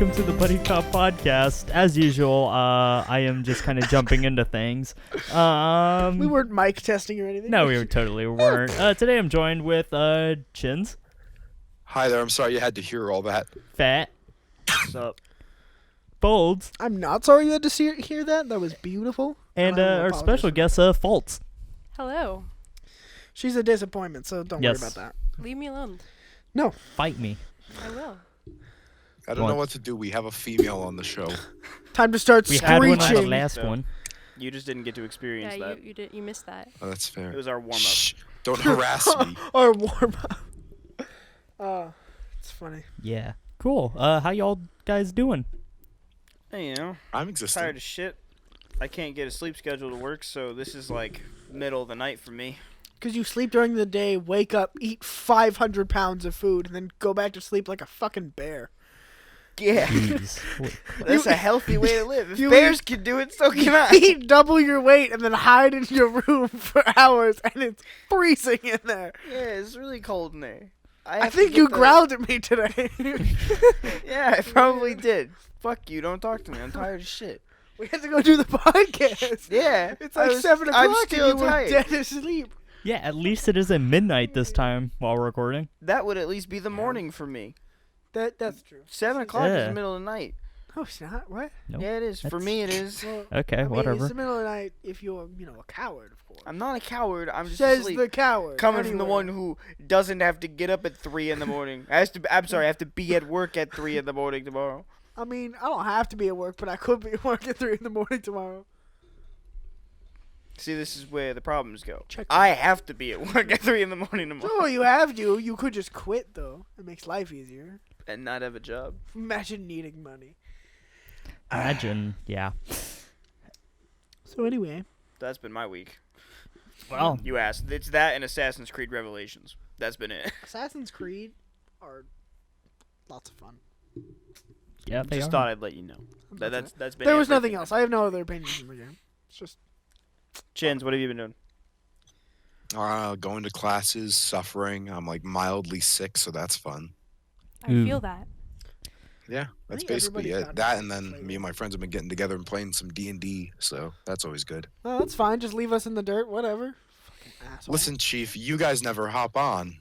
welcome to the Buddy Cop Podcast. As usual, I am just kind of jumping into things. We weren't mic testing or anything. No, we totally weren't. Today I'm joined with Chins. Hi there, I'm sorry you had to hear all that. Fat. What's up? Bolds. I'm not sorry you had to hear that. That was beautiful. And I our apologize special for guest, Faults. Hello. She's a disappointment, so don't worry about that. Leave me alone. No. Fight me. I will. I don't know what to do. We have a female on the show. Time to start We screeching. had one on the last So- one. You just didn't get to experience Yeah, that. you missed that. Oh, that's fair. It was our warm up. Shh, don't harass me. Or warm up. It's funny. Yeah. Cool. How y'all guys doing? Hey, I'm existing. tired as shit. I can't get a sleep schedule to work, so this is like middle of the night for me. Because you sleep during the day, wake up, eat 500 pounds of food, and then go back to sleep like a fucking bear. Yeah, Jeez. that's a healthy way to live. If you bears can do it, so can I. Eat double your weight and then hide in your room for hours, and it's freezing in there. Yeah, it's really cold in there. I think you growled at me today. Yeah, I probably did. Fuck you, don't talk to me. I'm tired as shit. We had to go do the podcast. Yeah. It's like 7 o'clock I'm and still you tired. were dead asleep. Yeah, at least it isn't midnight this time while recording. That would at least be the morning for me. That's true. 7 o'clock is Yeah. the middle of the night. No, it's not. What? Nope. Yeah, it is. For That's- me, it is. Well, Okay, I mean, whatever. it's the middle of the night if you're, a coward, of course. I'm not a coward. I'm just Says asleep. the coward. Coming from the Anyway. one who doesn't have to get up at 3 in the morning. I have to be at work at 3 in the morning tomorrow. I mean, I don't have to be at work, but I could be at work at 3 in the morning tomorrow. See, this is where the problems go. Check. I have to be at work at 3 in the morning tomorrow Oh, you have to. You could just quit, though. It makes life easier. and not have a job. Imagine needing money. Imagine, yeah. So anyway. That's been my week. Well, You asked. It's that and Assassin's Creed Revelations. That's been it. Assassin's Creed are lots of fun. yeah, they Just are. thought I'd let you know. That's been. There was everything. nothing else. I have no other opinions in the game. It's just Chins, what have you been doing? Going to classes, suffering. I'm like mildly sick, so that's fun. I Ooh. feel that. Yeah, that's think basically everybody's it. got That it. and then me and my friends have been getting together and playing some D&D, so that's always good. no, that's fine. Just leave us in the dirt. Whatever. Fucking asshole. Listen, Chief, you guys never hop on.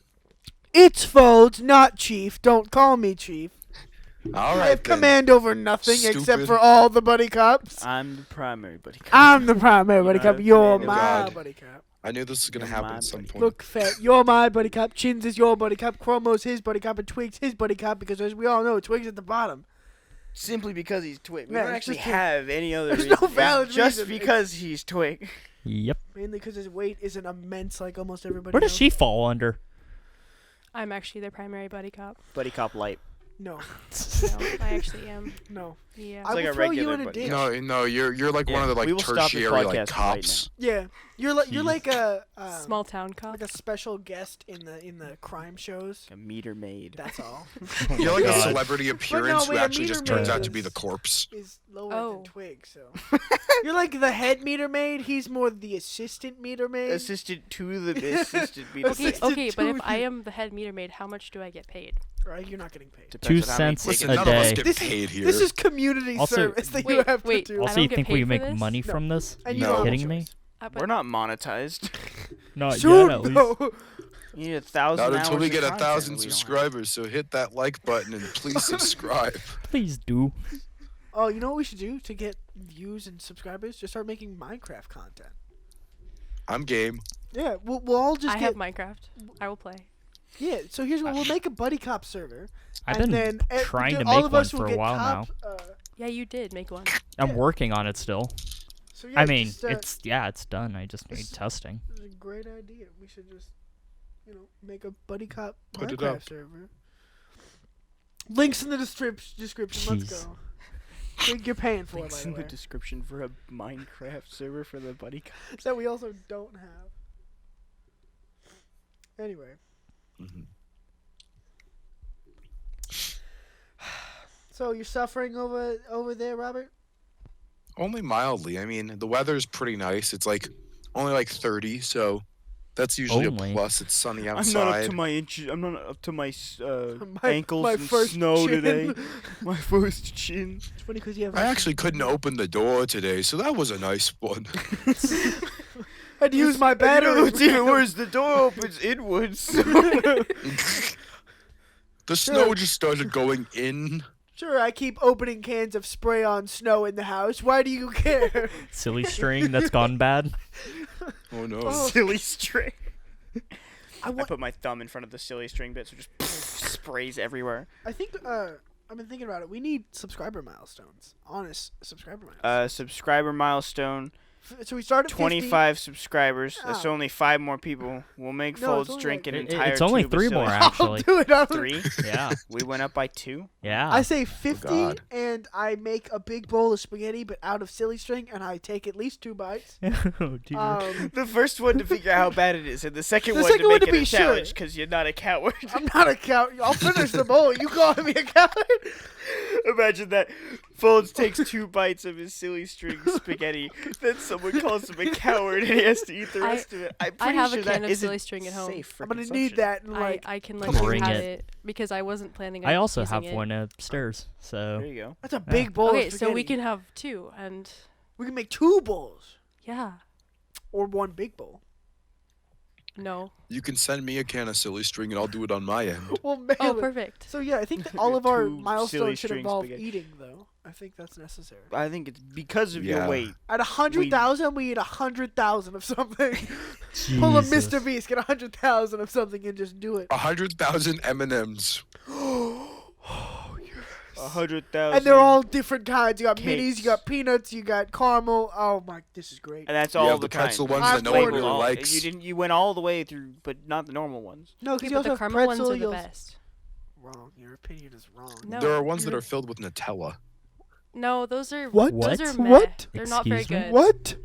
It's Folds, not Chief. Don't call me Chief. All I right, have then. command over nothing except Stupid. for all the buddy cops. I'm the primary buddy. I'm the primary buddy You cop. have You're command my over God. buddy cop. I knew this was going to You're happen my at some buddy. point. Look, Fat, you're my buddy cop. Chins is your buddy cop. Chromo's his buddy cop. And Twig's his buddy cop because, as we all know, Twig's at the bottom. Simply because he's Twig. We Yeah, don't it's actually just a- have any other there's reason. no valid It's just reason. because he's Twig. Yep. Mainly because his weight isn't immense like almost everybody Where does else. she fall under? I'm actually their primary buddy cop. Buddy Cop Light. No, No, I actually am. no. Yeah. I like will a throw you regular in a buddy. ditch. No, you're like one Yeah, of the like we will stop this tertiary like podcast right cops. Yeah, you're Jeez. like a Small town cop. like a special guest in the crime shows. A meter maid. That's all. You're like a God. celebrity appearance wait, who a actually just meter turns maid out to be is- the corpse. Is lower Oh. than Twig, so you're like the head meter maid. He's more the assistant meter maid. Assistant to the assistant meter Okay, maid. Assistant okay, but if to I the- am the head meter maid, how much do I get paid? Right, you're not getting paid. Depends 2 on how many cents tickets- Listen, a none of us day. get This paid here. This is community Also- service that you Wait, have wait, to do. I Also, don't you get think paid we for make this? money No. from this? And No. don't have a Kidding me? choice. But We're not monetized. Not Soon, yet, at least. though. You need 1,000 Not until we hours get of 1,000 content we don't have. subscribers, so hit that like button and please subscribe. Please do. Oh, you know what we should do to get views and subscribers? Just start making Minecraft content. I'm game. Yeah, we'll all just I get. have Minecraft. I will play. Yeah, so here's what we'll make a buddy cop server. I've and been then trying to all make of one us will for a get while now. top, Yeah, you did make one. I'm yeah. working on it still. So yeah, I mean, just, it's done. I just need it's- testing. This is a great idea. We should just, make a buddy cop Put it Minecraft up. server. Links in the description. Let's Jeez. go. Think you're paying for it, Links by the in the way. description for a Minecraft server for the buddy cop. That we also don't have. Anyway, Mhm. so you're suffering over there, Robert? Only mildly. I mean, the weather's pretty nice. It's like only like 30, so That's usually Only. a plus. It's sunny I'm outside. not up to my inches. I'm not up to my ankles my in first snow chin. today. My first chin. It's funny because you have. I actually couldn't open the door today, so that was a nice one. I had to use my You know battery. what's even worse? The door opens inwards. The snow just started going in. Sure, I keep opening cans of spray-on snow in the house. Why do you care? Silly string that's gone bad. Oh no. Oh. Silly string. I I want. put my thumb in front of the silly string bit, so just sprays everywhere. I think. I've been thinking about it. We need subscriber milestones. Honest subscriber milestones. Subscriber milestone. So we started 25 subscribers. That's Oh. only 5 more people. We'll make No, it's Folds only drink like- an entire It's only tube of 3 silly more, string. I'll actually. do it. 3? Yeah. We went up by 2. Yeah. I say 50, God. and I make a big bowl of spaghetti, but out of silly string, and I take at least 2 bites. Oh, dear. The first one to figure out how bad it is, and the second The one second to one make to it be a sure. challenge because you're not a coward. I'm not a coward. I'll finish the bowl. You calling me a coward? Imagine that. Folds takes 2 bites of his silly string spaghetti, then someone calls him a coward and he has to eat the rest of it. I'm I pretty have sure a that can of isn't silly string at home. safe for I'm gonna consumption. need that. And like, I can let you Bring have it. it because I wasn't planning on I also using have it. one upstairs, so There you go. that's a big bowl. Okay, of so we spaghetti. can have 2, and we can make 2 bowls yeah, or 1 big bowl. no. You can send me a can of silly string and I'll do it on my end. We'll mail Oh, it. perfect. So yeah, I think that all of our 2 silly milestones should string involve spaghetti. eating, though. I think that's necessary. I think it's because of your Yeah. weight. At 100,000, we eat 100,000 of something. Pull a Jesus. Mr. Beast, get 100,000 of something, and just do it. 100,000 M&Ms. 100,000. And they're all different kinds. You got minis, Cakes. you got peanuts, you got caramel. Oh my, this is great. And that's You all have the the pretzel kinds. ones that no Wait, one really all- likes. You didn't. You went all the way through, but not the normal ones. No, Okay, because you but also the have caramel ones pretzel. are the you'll- best. Wrong. Your opinion is wrong. No. There are ones that you're- are filled with Nutella. No, those are What? Those are meh. What? They're not very Excuse me? good. What?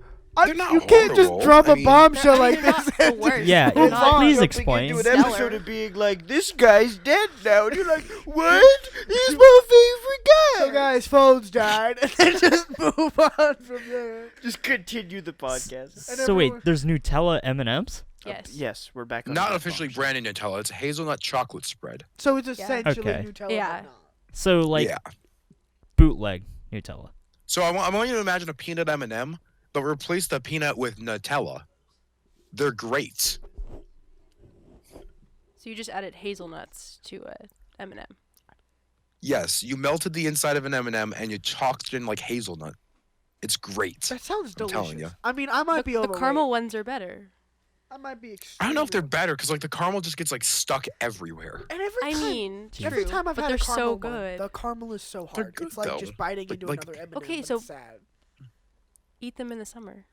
They're not you can't just horrible. drop I a mean- bombshell They're- I like mean, they're this. not the and worst. just Yeah, move not- on. please Jumping explain. into an Stellar. episode of being like, this guy's dead now, and you're like, what? He's my favorite guy. So guys, phones died, and then just move on from there. Just continue the podcast. And So wait, everyone- there's Nutella M&Ms? Yes. Yes, we're back on Not that officially function. branded Nutella. It's hazelnut chocolate spread. So it's Yeah. essentially Okay. Nutella. Yeah. But not. So like Yeah. bootleg Nutella. So I want you to imagine a peanut M&M, but replace the peanut with Nutella. They're great. So you just added hazelnuts to a M&M. Yes, you melted the inside of an M&M and you chalked it in like hazelnut. It's great. That sounds I'm delicious. telling ya. I mean, I might But be the overweight. caramel ones are better. I might be. I don't know if they're extremely- better because like the caramel just gets like stuck everywhere. And every I time, mean, every true, time I've but had they're a caramel so one, good. the caramel is so They're hard. good, It's like though. just biting But, into like- another M&M. Okay, but so- it's sad. Eat them in the summer.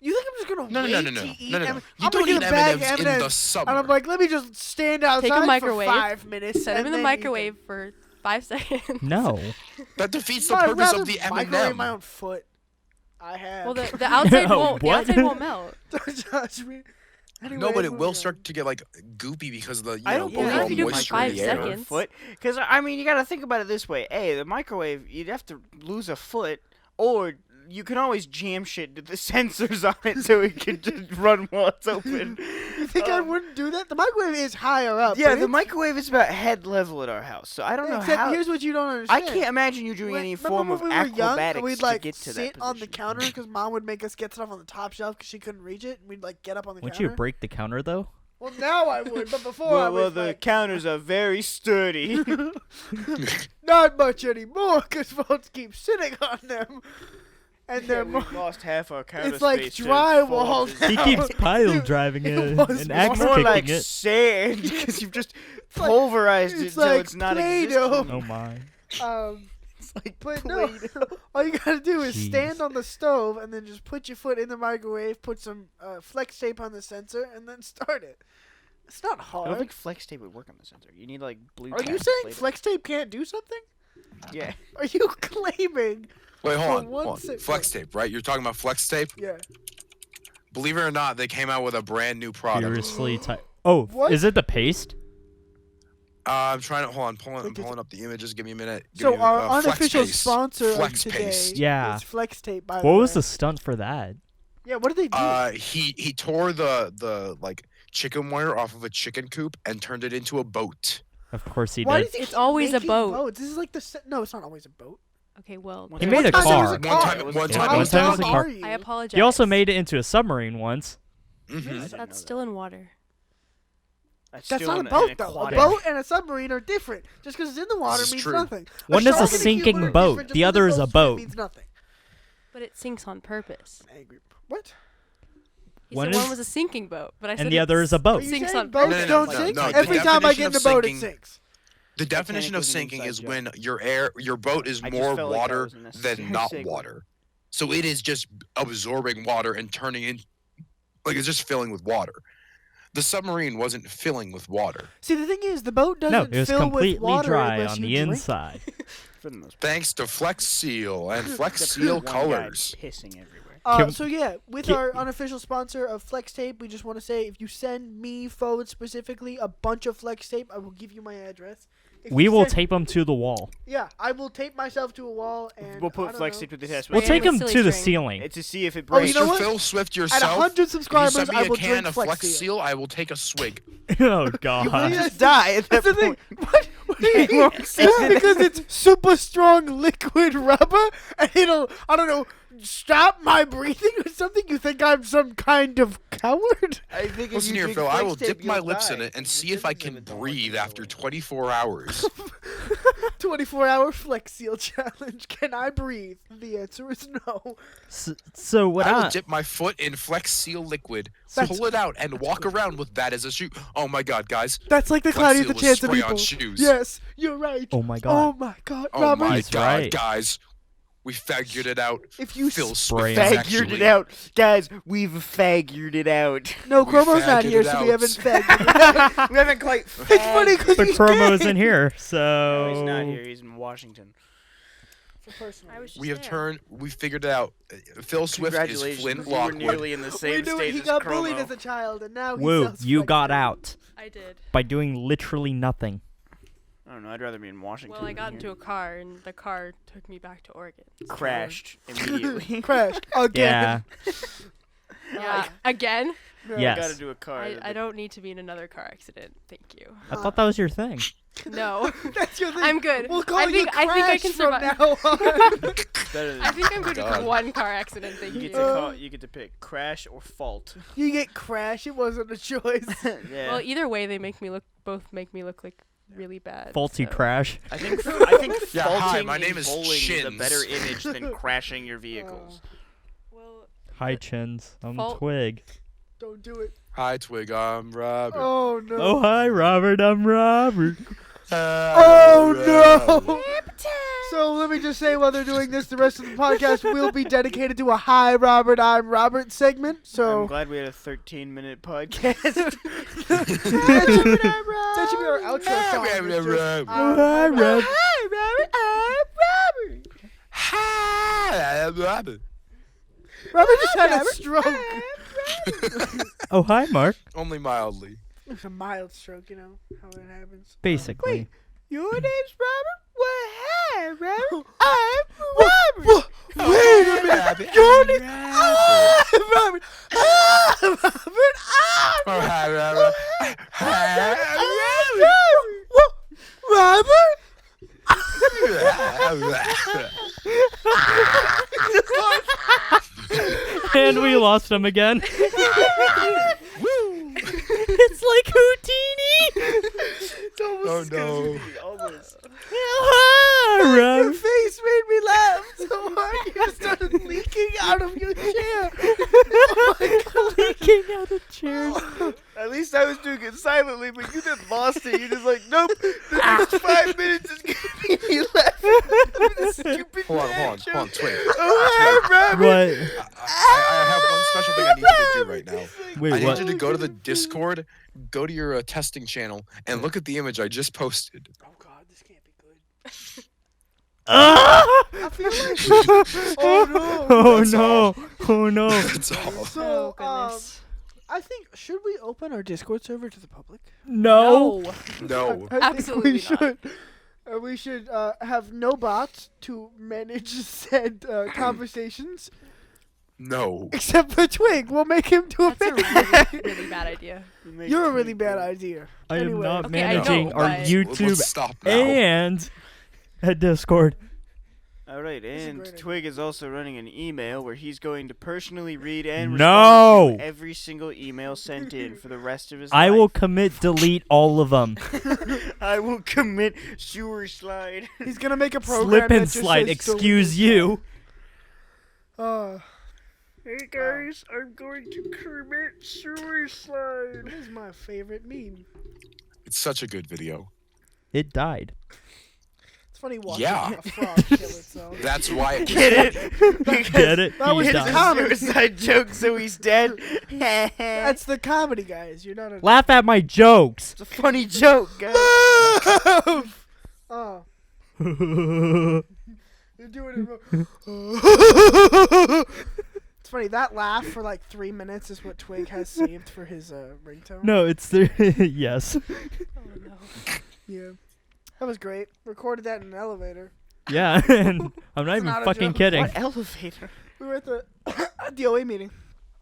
You think I'm just gonna No, wait no, no, no, to no, eat no, no. M- You I'm don't gonna eat get a bag of M&Ms in M&Ms, the summer. and I'm like, let me just stand outside microwave, for 5 minutes. Set them and in the then eat them. microwave for 5 seconds. No. That defeats the I'd purpose rather of the microwave M&M. my own foot. I have. Well, the outside won't. The What? outside won't melt. Don't judge me. No, Anyway, but it will moving start to get like goopy because of the I know don't Yeah, overall if you do it for moisture in 5 the air. seconds. Foot, because I mean, you got to think about it this way. Hey, the microwave, you'd have to lose a foot, or you can always jam shit to the sensors on it so it can just run while it's open. You think I wouldn't do that? The microwave is higher up. Yeah, but the it's- microwave is about head level at our house, so I don't know Except how. here's what you don't I understand. can't imagine you doing any Remember form when of we were young acrobatics and we'd to like get to that sit on the position. counter because mom would make us get stuff on the top shelf because she couldn't reach it, and we'd like get up on the Wouldn't you counter. break the counter though? Well, now I would, but before I Well, was the like, counters are very sturdy. not much anymore because folks keep sitting on them, and they're more. We've lost half our counter It's like space to drywall Folds. now. He keeps pile driving It it was and axe More kicking like it. sand because you've just like- pulverized it it's until like it's not Play-Doh. existent. Oh my. It's like But no, Play-Doh. all you gotta do is Jeez. stand on the stove and then just put your foot in the microwave, put some flex tape on the sensor, and then start it. It's not I hard. don't think flex tape would work on the sensor. You need like blue. Are tack you to saying plate it. flex tape can't do something? Yeah. Are you claiming? Wait, For hold on. one Hold on. sec- Flex tape, right? You're talking about flex tape? Yeah. Believe it or not, they came out with a brand new product. Furiously tight. Oh, What? is it the paste? I'm trying to hold on. I'm Wait, pulling up the images. Give me a minute. Give So me, our Flex unofficial Paste. sponsor Flex of today Paste. Yeah. is Flex Tape. By What the was way. the stunt for that? Yeah, what did they do? He tore the like chicken wire off of a chicken coop and turned it into a boat. Of course he Why did. does he It's keep always a making boat. boats? This is like no, it's not always a boat. Okay, well. He made a One time it was car. a car. One Yeah, time one it was time it a was a dog. car. I apologize. He also made it into a submarine once. Mhm. That's still in water. That's still not a an boat, though. A aquatic- boat and a submarine are different. Just because it's in the water This is means true. nothing. One is a shark and human sinking are boat. different. Just The 'cause other it is a goes swim boat. means nothing. But it sinks on purpose. Angry. What? He One said one is- was a sinking boat, but I said And the other is a Are boat. you Sinks saying on boats purpose. don't No, sink? no, the Every time I definition get in of the boat, it sinking- sinks. The definition of was an sinking is inside when your boat is I just more felt like that water was a necessary than not segue. water. So it is just absorbing water and turning in, like it's just filling with water. The submarine wasn't filling with water. See, the thing is, the boat No, doesn't it was fill with completely water dry unless on you the drink. inside. For the most part. Thanks to Flex Seal and Flex Except for Seal one guy colors. pissing everywhere. Can- So yeah, with can- our unofficial sponsor of Flex Tape, we just want to say if you send me forward specifically a bunch of Flex Tape, I will give you my address. If We you will send- tape them to the wall. Yeah, I will tape myself to a wall and We'll I put don't flex know. tape to the test. We'll Spray take it with them silly to the string. ceiling. To see if it Oh, you breaks. know Mr. what? Phil Swift At yourself. 100 If you subscribers, send me I a will can drink of Flex Flex Seal. Seal, I will take a swig. Oh You god. really Just die at That's that the thing. point. What do you mean? It's because it's super strong liquid rubber, and it'll, I don't know, stop my breathing or something. You think I'm some kind of coward? I think if Listen you here, drink Phil. I Flex will Tape, dip my you'll lips die. in it and The see if I difference can of a dog breathe and a after whale. 24 hours. 24-hour Flex Seal challenge. Can I breathe? The answer is no. So what I will I dip my foot in Flex Seal liquid, That's- pull it out, and walk around with that as a shoe. Oh my god, guys. That's like the Flex Cloudy Seal with the was Chance of spray-on Evil. shoes. Yes, you're right. Oh my Oh god. my god, Oh Robert. my He's god, right. guys. We figured it out. If you Phil spray Swift on- is Figured actually- it out, guys. We've figured it out. no, We Chromo's not figured here, it so we out. haven't fagged. We haven't quite. It's funny because But he's Chromo's gay. in here, No, so he's not here. He's in Washington. I was just We have there. turned. We figured it out. Phil Swift is Congratulations, Flint you were Lockwood. nearly in the We same knew it. state He as got Chromo. bullied as a child, and now he Woo, sells you Flex got Seal. out I did. by doing literally nothing. I don't know. I'd rather be in Washington. Well, I than got here. into a car, and the car took me back to Oregon. So- crashed immediately. Crashed Yeah. again. Yeah. Again? Yes. Got to do a car. I don't need to be in another car accident. Thank you. I thought that was your thing. No. That's your thing. I'm good. We'll call I you think I Crash can from survive. now on. Better than I think I'm good God. with one car accident. Thank you you. get to call. You get to pick crash or fault. You get Crash. It wasn't a choice. Yeah. Well, either way, they both make me look like really bad. Faulty so- crash. I think Yeah, faulting hi, my in name is bowling is a Shins. better image than crashing your vehicles. Well, Hi, Chins. I'm Fault- Twig. Don't do it. Hi, Twig. I'm Robert. Oh no. Oh, hi, Robert. I'm Robert. Oh no! So let me just say, while they're doing this, the rest of the podcast will be dedicated to a "Hi, Robert, I'm Robert" segment. I'm So glad we had a 13-minute podcast. that should be our outro song. It's just, Oh, hi, Rob. Hi, Robert, I'm Robert. Hi, Robert. Robert just had a stroke. Oh, hi, Mark. Only mildly. It's a mild stroke, you know how it happens. Basically. Your name's Robert? Well, hi, Robert. I'm Robert. Wait a minute. Your name? I'm Robert. I'm Robert. Oh, hi, Robert. Hi, And we lost him again. It's like Houdini. It's almost Oh, as good as no. Houdini, almost. Hi, Your Rob. face made me laugh so hard you started leaking out of your chair. Oh my god. Leaking out of chairs. At least I was doing it silently, but you just lost it. You're just like, nope. The next 5 minutes is gonna be me laughing. This stupid Hold on, Twig. Oh, hi, Robert. What? I have one special thing I need you to do right now. Wait, I need what? you to go to the Discord, go to your testing channel, and look at the image I just posted. Oh god, this can't be good. Ah! I feel like oh no. Oh That's no! Oh no! That's all. So, Oh, goodness. I think should we open our Discord server to the public? No! No. I Absolutely think we should. We should have no bots to manage said conversations. No. Except for Twig. We'll make him do a That's a video. really, really bad idea. You're a really bad idea. I am Anyway. not Okay, I managing know, our but- YouTube Let's stop now. and at Discord. All right, is a and great idea. Twig is also running an email where he's going to personally read and No! respond to every single email sent in for the rest of his I life. will commit delete all of them. I will commit sewer slide. He's gonna make a program Slip that and just slide. says Excuse delete. you. Hey guys, I'm going to commit sewer slide. This is my favorite meme. It's such a good video. It died. It's funny watching Yeah. a frog kill itself. That's why it Get it? Get it? That was He the died. comedy. Suicide joke, so he's dead. That's the comedy, guys. You're not a. Laugh at my jokes. It's a funny joke, guys. Oh, you're doing it wrong. It's funny, that laugh for like 3 minutes is what Twig has saved for his ringtone. No, it's the yes. Oh no. Yeah. That was great. Recorded that in an elevator. Yeah, and I'm not It's even not a fucking joke. kidding. What elevator? We were at the DOA meeting.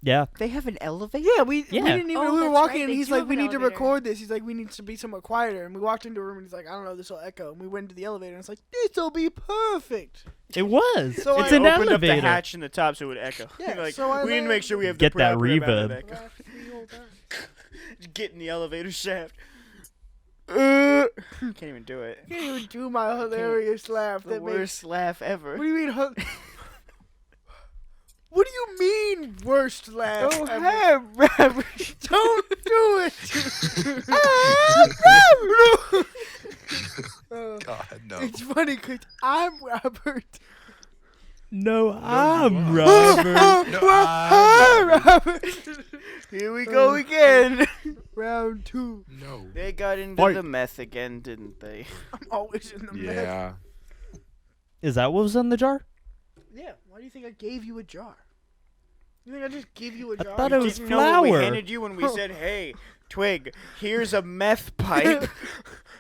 Yeah. They have an elevator? Yeah, we Yeah. didn't even. Oh, we were that's walking, right, and they he's do like, have "We an need to elevator." record this." He's like, "We need to be somewhat quieter." And we walked into a room, and he's like, "I don't know, this will echo." And we went into the elevator, and it's like, "This'll be perfect." It was. So it's I an opened up the elevator. hatch in the top so it would echo. Yeah, like, so I we need to make sure we have Get the that proper amount of reverb. echo. Laughed the whole time. Get in the elevator shaft. Can't even do it. I can't even do my hilarious laugh. The That makes. worst laugh ever. What do you mean? What do you mean worst laugh? Oh, ever? hey, Robert. Don't do it. God, no. It's funny because I'm Robert. No, you I'm are. Robert. No, Hi, Robert. Here we go again. Round 2. No. They got into Fight. the meth again, didn't they? I'm always in the mess. Yeah. Is that what was in the jar? Yeah. Why do you think I gave you a jar? You think I just gave you a I jar? thought it was Didn't know what we flour. handed you when we said, "Hey, Twig, here's a meth pipe."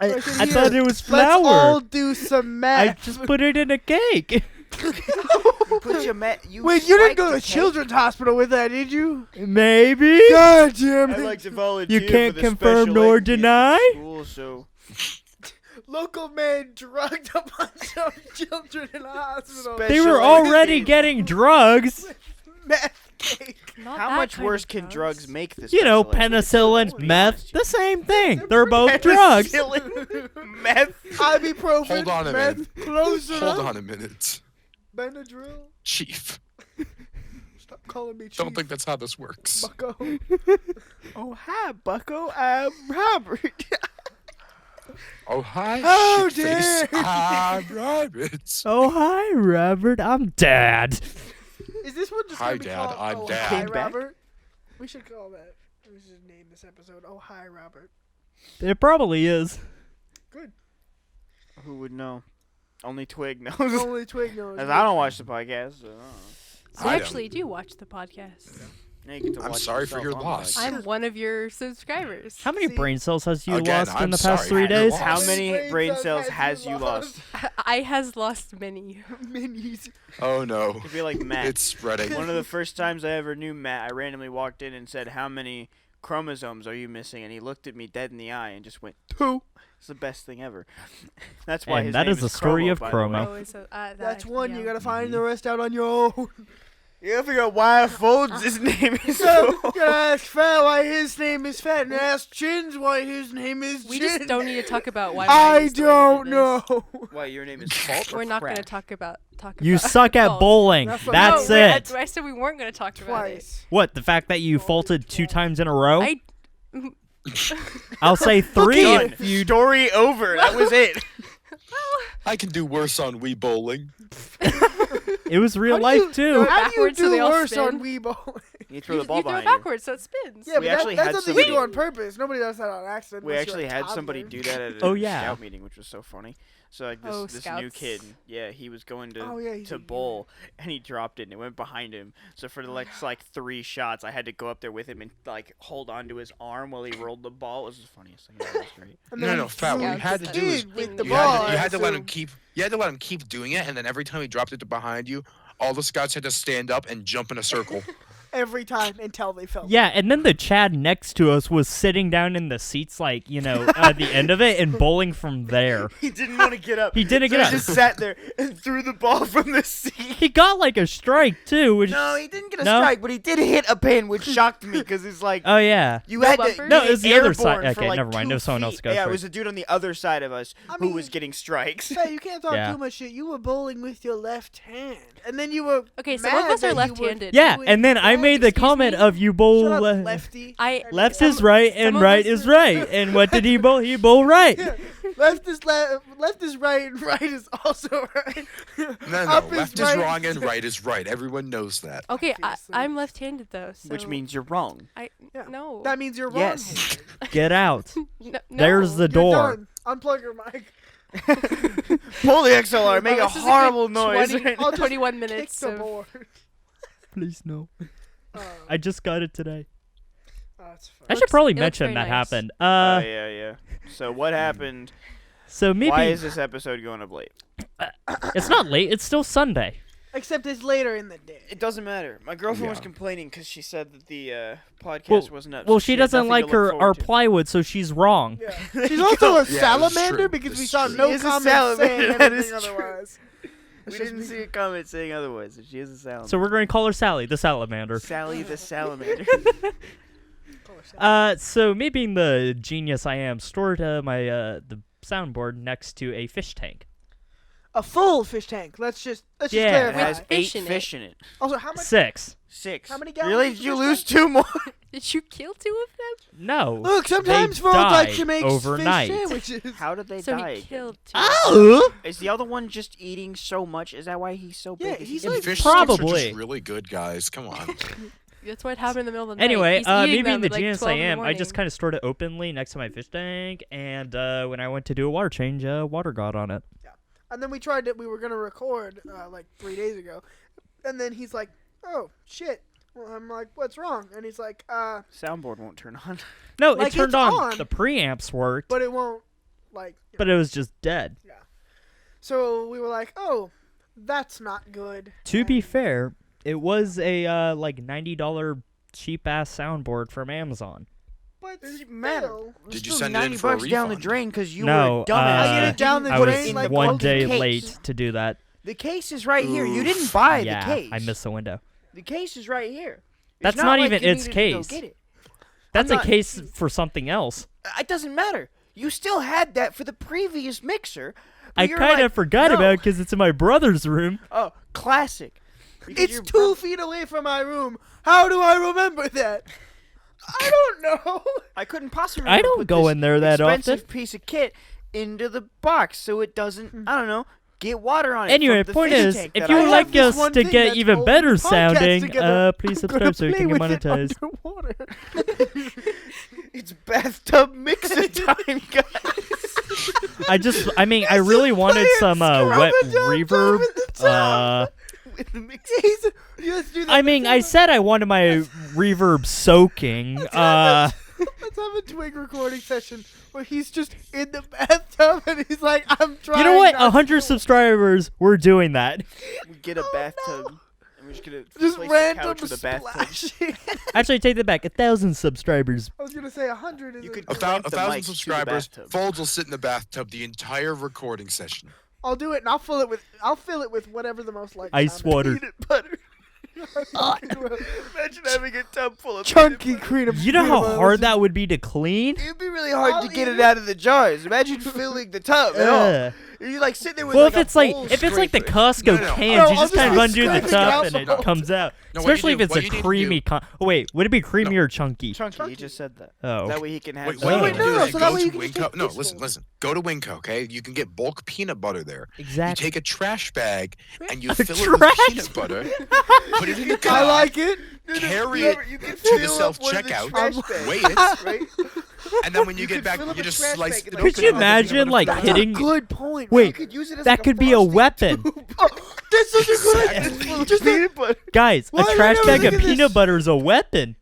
I I said, thought "Here, it was Let's all flour. do some I math. just put it in a cake. You put your meth. Wait, you didn't spiked go to the the cake? children's hospital with that, did you? Maybe. God damn I'd it. like to volunteer. You can't for the confirm special nor ed kids at deny? School, so Local man drugged a bunch of children in a hospital. Spe- They were Special already education. getting drugs. Meth cake. Not how that much kind worse of can drugs make this? You know, special ed? penicillin, Let's be meth, honest. the same thing. They're both drugs. Penicillin, meth. Ibuprofen. Hold on a meth, minute. Closer. Hold on a minute. Benadryl. Chief. Stop calling me Chief. Don't think that's how this works. Bucko. Oh hi, Bucko. I'm Robert. Oh, hi, Oh, shitface. dear. I'm Robert. Oh, hi, Robert. I'm Dad. Is this one just Hi, gonna be Dad, called I'm Oh, Dad. Hi, Came back? Robert? We should call that. We should name this episode Oh, Hi, Robert. It probably is. Good. Who would know? Only Twig knows. Only Twig knows. 'Cause I don't watch the podcast. So I don't know. So I I don't. actually do watch the podcast. Now you get to I'm watch sorry for yourself your on loss. the I'm one of your subscribers. How many See? brain cells has you Again, lost in I'm the past sorry 3 for your days? loss. How many Brain brain cells cells has has you you lost? I has lost many. Minis. Oh, no. I feel like Matt. It's spreading. One of the first times I ever knew Matt, I randomly walked in and said, "How many chromosomes are you missing?" And he looked at me dead in the eye and just went, "2." It's the best thing ever. That's why And his that name is the story Chromo, of by the way. Chromo. Oh, so, That's one. You yeah. gotta find the rest out on your own. You gotta figure out why Folds his name is You gotta Phil. ask Fat why his name is Fat, and ask Chins why his name is We Chin. just don't need to talk about why. mine I is the way don't that it is. know. Why your name is Fault? We're not going to Crack? talk about You about suck at fault. bowling. That's what- That's No, it. I said we weren't going to talk about it. Twice. What, the fact that you faulted 2 times in a row? I I'll say 3 Done. if you... Story over. That was it. I can do worse on Wii Bowling. It was real How do life, you- too. How do you Backwards so do they all worse spin? on Wii Bowling? You throw you, the ball you throw it behind you. backwards so it spins. Yeah, We but actually that's had something you do somebody- on purpose. Nobody does that on accident. We unless you're actually a had somebody toddler. do that at a Oh, yeah. scout meeting, which was so funny. So like this, Oh, this new scouts. kid, yeah, he was going to Oh, yeah, he's a- bowl and he dropped it and it went behind him. So for the next like 3 shots, I had to go up there with him and like hold on to his arm while he rolled the ball. It was the funniest thing. It was great. And No, then no, Fat. What you Scouts had to is do is Dude, with the you ball. had to let so- him keep. You had to let him keep doing it, and then every time he dropped it to behind you, all the scouts had to stand up and jump in a circle. Every time until they fell. Yeah, and then the Chad next to us was sitting down in the seats, like, at the end of it and bowling from there. He didn't want to get up. He didn't get He up. just sat there and threw the ball from the seat. He got like a strike too, which No, he didn't get a No? strike, but he did hit a pin, which shocked me because it's like oh yeah. you No had to bumpers? No, get it was the other side. airborne for Okay, like never mind. 2 It was someone else feet. got Yeah, it strike. was a dude on the other side of us I who mean- was getting strikes. Hey, you can't talk Yeah. too much shit. You were bowling with your left hand, and then you were. Okay, some of mad us are that you were left-handed. Yeah, doing and then I that. made the Excuse comment me? of you bowl Shut up, lefty. left Some- is right some and of right us is are- right. And what did he bowl? He bowl right. Yeah. Left is left is right, and right is also right. No, Up left is right. wrong and right is right. Everyone knows that. Okay, Obviously. I'm left-handed though, so Which means you're wrong. I Yeah. no. That means you're wrong. Yes. Get out. No, There's the no. You're door. done. Unplug your mic. Pull the XLR, make a This is good horrible noise. 20 I'll just 21 Kick minutes the of board. Please no. Oh, I just got it today. that's fine. I should looks- probably it looks mention very that nice. happened. Oh yeah. So what happened? So maybe Why is this episode going up late? it's not late. It's still Sunday. Except it's later in the day. It doesn't matter. My girlfriend was Yeah. complaining because she said that the podcast Well- wasn't up. Well, so she had doesn't nothing like to look our forward to. plywood, so she's wrong. Yeah. She's also a Yeah, that's salamander true. because we That's saw true. no She is a comments saying salamander, that is anything true. otherwise. We It's just didn't me. see a comment saying otherwise. So she is a salamander. So we're going to call her Sally, the salamander. Sally the salamander. So me being the genius I am, stored my the soundboard next to a fish tank. A full fish tank. Let's just Yeah. It clarify. has 8 fish in it. fish in it. Also, how much? 6. 6. How many gallons Really? is Did you fish lose tank? 2 more? Did you kill 2 of them? No. Look, sometimes They Ford likes died to make overnight. fish sandwiches. How did they So die? he killed 2. Oh! Is the other one just eating so much? Is that why he's so Yeah, big? Is he's he And like- fish sticks are Probably. just really good, guys. Come on. That's what happened in the middle of the Anyway, night. He's me eating being them the at, like, genius I 12 in the am, I just morning. kind of stored it openly next to my fish tank, and when I went to do a water change, water got on it. And then we tried it. We were gonna record like 3 days ago, and then he's like, "Oh shit." Well, I'm like, "What's wrong?" And he's like, Soundboard won't turn on. No, Like, it turned it's on. on. The preamps worked, "But it won't." Like, you know. but it was just dead. So we were like, "Oh, that's not good." To be And- fair, it was a like $90 cheap ass soundboard from Amazon. but Doesn't matter. still, Did you Still send it in $90 for a down the refund? drain because you No, were a dumbass. I get it down the I drain, was like, one golden day case. late to do that. The case is right here. You Oof. didn't buy Yeah, the case. I missed the window. The case is right here. It's That's not like even you its needed to go case. get it. That's I'm a not- case for something else. It doesn't matter. You still had that for the previous mixer. but I you're kind of like, forgot no. about it because it's in my brother's room. Oh, classic. Because It's your 2 feet away from my room. How do I remember that? I don't know. I couldn't possibly. I remember don't put go this in there that expensive often. piece of kit into the box so it doesn't. I don't know. Get water on it. Anyway, from the point fish is, tank if that you I would have. like this us one to thing get that's even holding better the podcast sounding, together. please I'm gonna subscribe so you play can get with it monetized. underwater. It's bathtub mixer time, guys. I mean, I really wanted some wet reverb. With the mixer. Let's do that. I mean, I said I wanted my reverb soaking. Let's have a twig recording session where he's just in the bathtub and he's like, "I'm trying." You know what? not to 100 do subscribers, we're doing that. We get a bathtub. no. And we're just gonna Just replace the random couch with a bathtub. splashing. Actually, take that back. 1,000 subscribers. I was gonna say 100 is. You could A clamp the mic 1,000 to the subscribers. bathtub. Folds will sit in the bathtub the entire recording session. I'll do it and I'll fill it with whatever the most like Ice water. Peanut butter. Imagine having a tub full of Chunky peanut butter. cream. You know how hard that would be to clean? It'd be really hard I'll to get eat it it. out of the jars. Imagine filling the tub at all. Ugh. You like sitting there with Well, like if it's like bowl if it's like the scraper. Costco No, no, no. cans, No, you I'll just kind of just run be through the scraping it top out and it the whole comes out. No, what you Especially do- if it's what a you need to creamy. do- Oh wait, would it be creamy or chunky? Chunky, you just said that. Oh. That way he can have. Wait, the- what you wait, need to no, do no, is so that go way to you can just Winco. take No, this listen, one. listen. Go to Winco, okay? You can get bulk peanut butter there. You Exactly. take a trash bag and you A fill it with trash peanut butter. Put it in the car. I like it. Carry you it you can to the fill up one of the self-checkout. trash bags, Weigh it. right? and then when you get back, fill up you a just trash slice bag it and, Could open you and open it imagine, up like, and That's open it. hitting- a good point. Wait, you could use it as that like could be a frosting weapon. tube. Oh, that's such a good idea. Just peanut butter. Guys, Why a did I trash never bag think of of this? peanut butter is a weapon.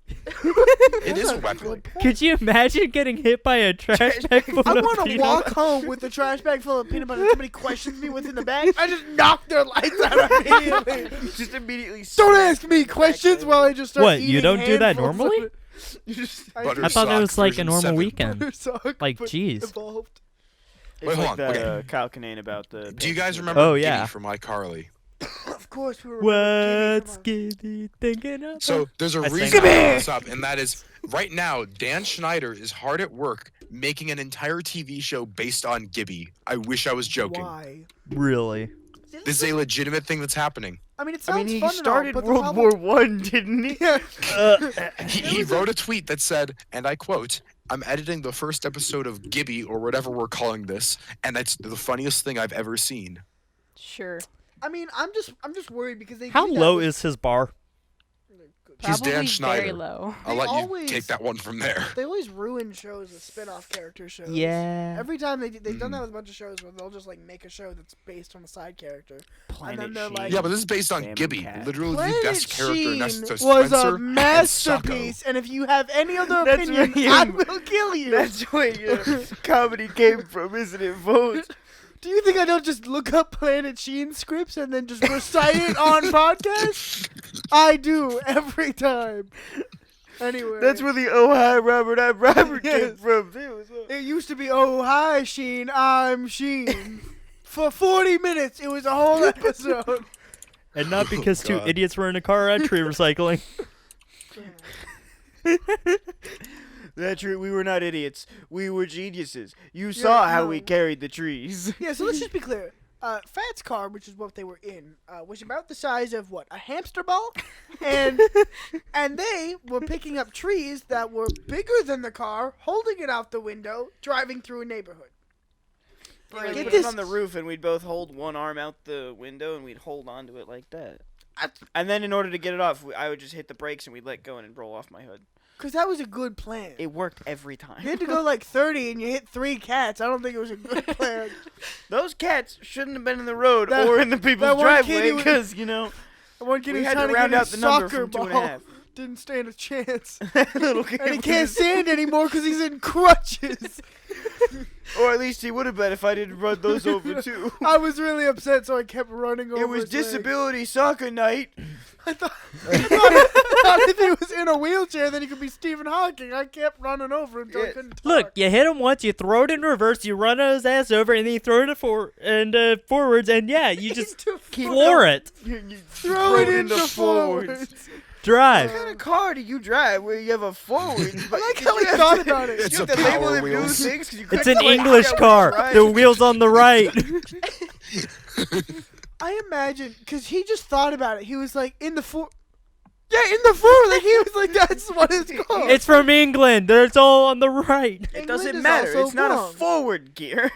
It is a weapon. Could you imagine getting hit by a trash bag full I of want to peanut walk butter? home with a trash bag full of peanut butter and somebody questions me what's in the bag. I just knock their lights out immediately. Just immediately. Don't smash ask me the questions back while I end. just start What, eating you don't do that handfuls of normally? it. You just, Butter I thought that sock was like a version normal 7. weekend. butter sock, Like, but jeez. evolved. It's Wait, like hold on, that okay. Kyle Kinane about the. Do you guys patient remember Oh, Giddy yeah. from iCarly? Of course, we were. What's Giddy thinking of? So there's a I reason sang I that. brought this up, and that is right now Dan Schneider is hard at work making an entire TV show based on Gibby. I wish I was joking. Why? Really? This is a legitimate thing that's happening. I mean, it I sounds mean, he fun and all, started but the World problem- War One, didn't he? Yeah. He wrote a tweet that said, and I quote, "I'm editing the first episode of Gibby or whatever we're calling this, and that's the funniest thing I've ever seen." Sure. I mean, I'm just worried because they. How do that low with- is his bar? He's Dan Probably Schneider. very low. I'll They let always- you take that one from there. They always ruin shows with spin-off character shows. Yeah. Every time they've done that with a bunch of shows where they'll just like make a show that's based on a side character. Planet then they're Sheen. like- Yeah, but this is based on Salmon Gibby, Cat. literally Planet the best character Sheen next to was Spencer a and masterpiece, and if you have any other That's opinion, where I you- will kill you. That's where your comedy came from, isn't it, Vote? Do you think I don't just look up Planet Sheen scripts and then just recite it on podcast? I do every time. Anyway, That's where the "Oh hi Robert, I'm Robert" came Yes. from. Too, as well. it used to be. Oh hi Sheen, I'm Sheen. For 40 minutes, it was a whole episode. And not because two God. idiots were in a car at tree recycling. That's true. We were not idiots. We were geniuses. You saw how we no. carried the trees. Yeah, so let's just be clear. Fat's car, which is what they were in, was about the size of what, a hamster ball, and they were picking up trees that were bigger than the car, holding it out the window, driving through a neighborhood. Like, Get put this- it on the roof, and we'd both hold one arm out the window, and we'd hold onto it like that. And then, in order to get it off, I would just hit the brakes, and we'd let go and it'd roll off my hood. Because that was a good plan. It worked every time. You had to go like 30 and you hit 3 cats. I don't think it was a good plan. Those cats shouldn't have been in the road That- or in the people's that one kid driveway who was- because, you know, The one kid we who was had trying to to round get out his the number soccer from ball 2.5. didn't stand a chance. Little kid And he with can't his- stand anymore because he's in crutches. Or at least he would have been if I didn't run those over too. I was really upset, so I kept running over It was his leg. disability soccer night. I thought if he was in a wheelchair, then he could be Stephen Hawking. I kept running over him until I Yeah. couldn't talk. Look, you hit him once, you throw it in reverse, you run his ass over, and then you throw it forwards, and yeah, you just Into floor it. You throw it into forwards. Drive. What kind of car do you drive where you have a forward? I like how he thought about it. It's You have a to label Power them new Wheels. things 'cause you It's couldn't an quite English figure out car. what The drive. wheel's on the right. I imagine, because he just thought about it. He was like, in the forward. Yeah, in the forward. Like, he was like, that's what it's called. It's from England. It's all on the right. It England doesn't is matter. also It's not wrong. a forward gear.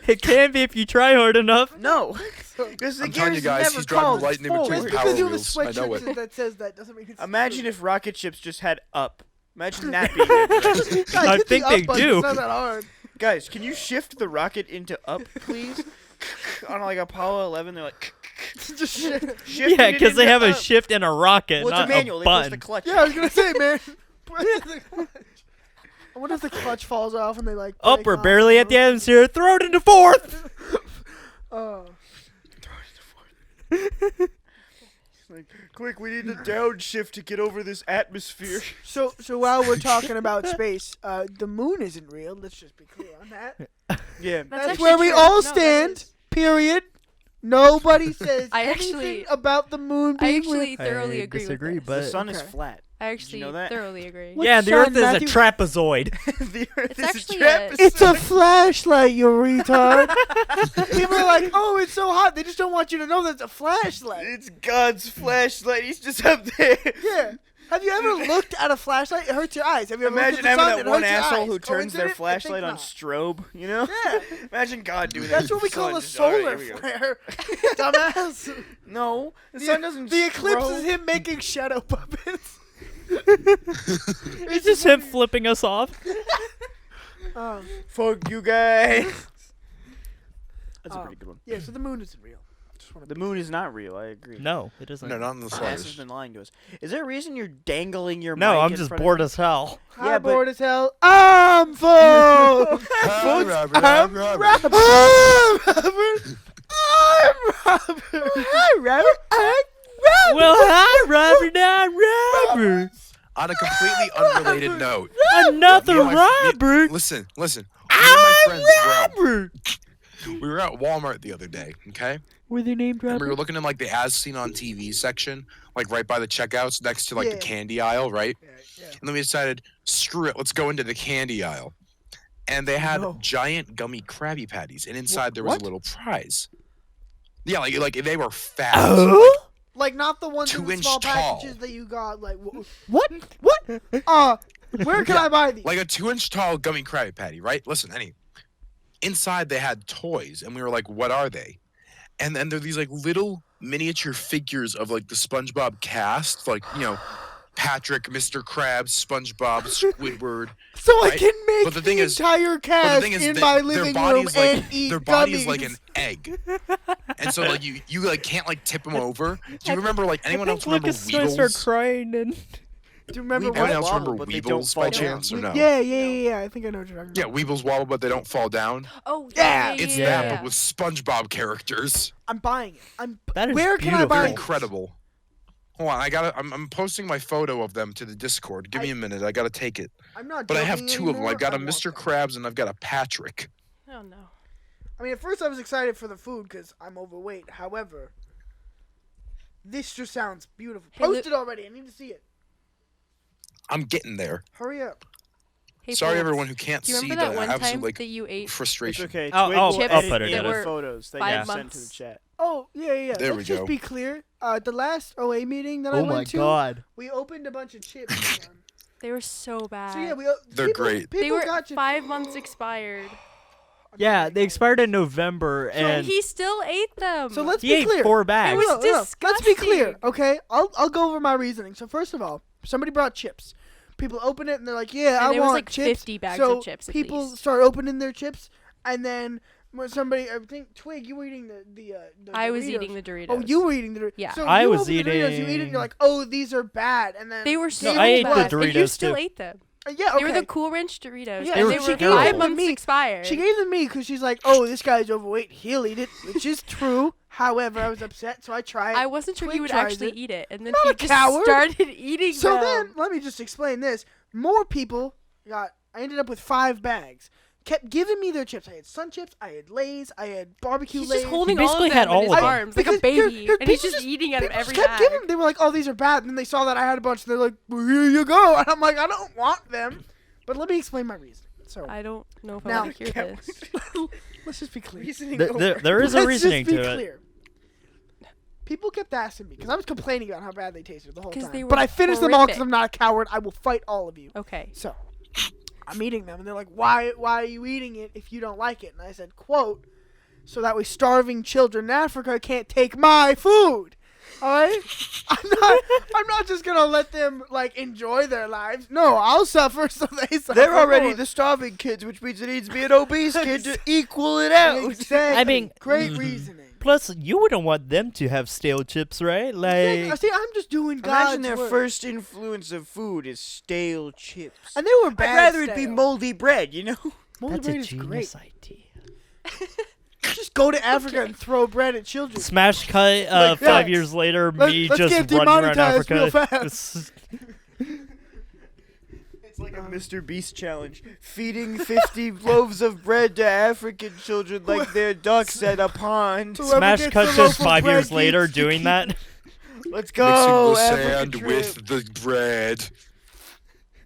It can be if you try hard enough. No, because the I'm telling gear's you guys, never he's driving called right in between forward. Just Power because you have a Wheels. I know sweatshirt it. that says that doesn't mean it's Imagine true. if rocket ships just had up. Imagine that being it. Guys, I hit the think up they button. do. It's not that hard. Guys, can you shift the rocket into up, please? On like Apollo 11, they're like, Just shit. shifting Yeah, it because they into have a up. shift and a rocket, Well, it's a not manual. a They push the button. clutch. Yeah, I was gonna say, man. Press the clutch. I wonder if the clutch falls off and they like. Up, break we're off barely and at the atmosphere. Throw it into fourth. Oh. Like, quick, we need a downshift to get over this atmosphere. So while we're talking about space, the moon isn't real. Let's just be clear on that. Yeah. That's actually where we true. all No, that stand. is. Period. Nobody says I anything actually- about the moon I being actually I thoroughly agree disagree, with but- this. The sun is Okay. flat. I actually know that? thoroughly agree. What Yeah, the sun, Earth is Matthew? a trapezoid. The Earth It's is actually a trap. It's a flashlight, you retard. People are like, oh, it's so hot. They just don't want you to know that it's a flashlight. It's God's flashlight. He's just up there. Yeah. Have you ever looked at a flashlight? It hurts your eyes. Have you ever Imagine looked at the having sun? that It one hurts your asshole eyes. who turns their Coincident? I flashlight think on not. strobe, you know? Yeah. Imagine God doing that. That's what we The call sun a just- all right, solar here we go. flare. Dumbass. No, the sun doesn't The eclipse strobe. is him making shadow puppets. It's just him flipping us off. Fuck you guys. That's a pretty good one. Yeah, so the moon isn't real. Just wanna The be moon is not real. I agree. No, it isn't. No, not in the NASA's slightest. been lying to us. Is there a reason you're dangling your No, mic I'm in just front of bored me? as hell. I'm Yeah, but- bored as hell. I'm full. I'm Robert. I'm Robert. Hi, Robert. Well, hi, Robert. I'm Robert. On a completely unrelated note, Another me and my- Robert. listen. Me and my friends Robert. we were at Walmart the other day. Okay. Were they named And we Robert? were looking in like the as seen on TV section, like right by the checkouts next to like Yeah. the candy aisle, right? Yeah. And then we decided, screw it, let's go into the candy aisle. And they had No. giant gummy Krabby Patties, and inside there was what? a little prize. Yeah, like they were fat. Oh? Like not the ones in the 2-inch small tall. packages that you got. Like what? Where can I buy these? Like a 2-inch tall gummy Krabby Patty, right? Listen, inside they had toys, and we were like, what are they? And then they're these like little miniature figures of like the SpongeBob cast, like, Patrick, Mr. Krabs, SpongeBob, Squidward. So I right? can make But the thing is- entire cast thing is in they- my their living body room is like and eat their body is gummies. like an egg, and so like you like can't like tip them over. Do you remember like anyone else I think remember Lucas is gonna start Weebles? crying and Do you remember Anyone what? else wobble, remember but they don't Weebles fall by down. chance or no? Yeah. I think I know what you're talking Yeah, about. Weebles wobble, but they don't fall down. Oh, Yeah, It's yeah. that, but with SpongeBob characters. I'm buying it. That is Where can I beautiful. buy They're it? incredible. Hold on, I'm posting my photo of them to the Discord. Give me a minute, I gotta take it. I'm not. But I have joking two of them. anymore. I've got I a want Mr. them. Krabs and I've got a Patrick. Oh no. I mean, at first I was excited for the food because I'm overweight. However, this just sounds beautiful. Hey, Post it already. I need to see it. I'm getting there. Hurry up. Hey, Sorry, Phillips, everyone who can't Do you see remember the that one time absolute like that you ate? It's frustration. okay. Oh, Twig oh, will I'll edit put it in in the it. photos that 5 you sent to the months. chat. Oh, yeah. There we Let's just go. be clear. The last OA meeting that I Oh my went to, god. we opened a bunch of chips. They were so bad. So yeah, They're people, great. People they were got chips. 5 months expired. Yeah, they expired in November, And and he still ate them. So let's he be ate clear. 4 bags. was No. Let's be clear, disgusting. okay? I'll go over my reasoning. So first of all, somebody brought chips. People open it and they're like, "Yeah, And I there was, want like, chips." 50 bags so of chips at people least. start opening their chips, and then when somebody, I think Twig, you were eating the I was Doritos. eating the Doritos. Oh, you were eating the Doritos. Yeah. So I you was open the Doritos, you eat it, and eating- you're like, "Oh, these are bad," and then They were so I ate the bad. And you Doritos, still too. ate them. Yeah, okay. They were the Cool Ranch Doritos. Yeah, and they they were were terrible. 5 months Me. expired. She gave them me because she's like, "Oh, this guy's overweight. He'll eat it," which is true. However, I was upset, so I tried. I wasn't sure Twig he would tries actually it. eat it, and then Not he a just coward. started eating So them. then, let me just explain this. More people got. I ended up with 5 bags. Kept giving me their chips. I had Sun Chips. I had Lay's. I had barbecue He's Lay's. just holding He all of basically them had in all his of them. arms like a Because baby, here, and he's people just eating out of people every just kept bag. giving. They were like, "Oh, these are bad." And then they saw that I had a bunch, and they're like, "Well, here you go." And I'm like, "I don't want them." But let me explain my reason. So I don't know if I now, want to hear this. let's just be clear. There is a Let's reasoning just be to it. clear. People kept asking me because I was complaining about how bad they tasted the whole 'Cause time. they But were I finished them all because horrific. I'm not a coward. I will fight all of you. Okay. So I'm eating them, and they're like, "Why are you eating it if you don't like it?" And I said, "Quote, so that way starving children in Africa can't take my food." All right, I'm not just gonna let them like enjoy their lives. No, I'll suffer so they suffer. They're already more. the starving kids, which means it needs to be an obese kid to equal it out. Exactly. I mean- great reasoning. Plus, you wouldn't want them to have stale chips, right? Like, See, I'm just doing Imagine God's their work. first influence of food is stale chips. And they were bad. I'd rather it be stale. moldy bread, you know? Moldy that's bread a is great. genius idea. Just go to Africa and throw bread at children. Smash cut. Like 5 that. years later, Let's- me let's just get running around demonetized real Africa. fast. It's like a Mr. Beast challenge. Feeding 50 loaves of bread to African children like they're ducks at a pond. Whoever Smash gets cut the just loaf of 5 years bread later gets to doing keep that. it. Let's go, Mixing the African sand trip. with the bread.